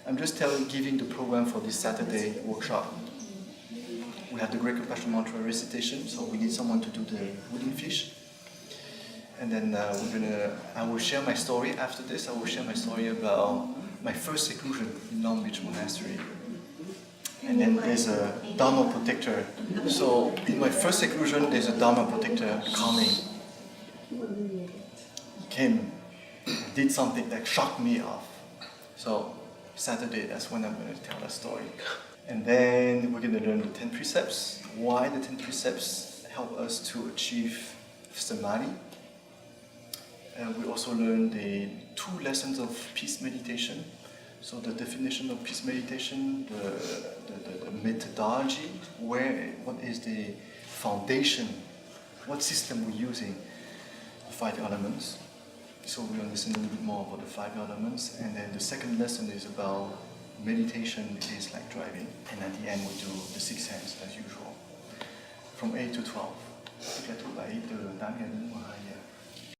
I'm just giving the program for this Saturday workshop. We have the Great Compassion Mantra recitation, so we need someone to do the wooden fish. And then I will share my story after this. I will share my story about my first seclusion in Long Beach Monastery. And then there's a Dharma protector. So in my first seclusion, there's a Dharma protector coming. Came, did something that shocked me off. So Saturday, that's when I'm going to tell that story. And then we're going to learn the 10 precepts. Why the 10 precepts help us to achieve samadhi. And we also learn the 2 lessons of peace meditation. So the definition of peace meditation, the methodology, what is the foundation, what system we're using, the 5 elements. So we understand a little bit more about the 5 elements. And then the second lesson is about meditation is like driving. And at the end we do the 6 hands as usual. From 8 to 12. Tất cả thứ 7 từ 8 giờ đến 12 giờ.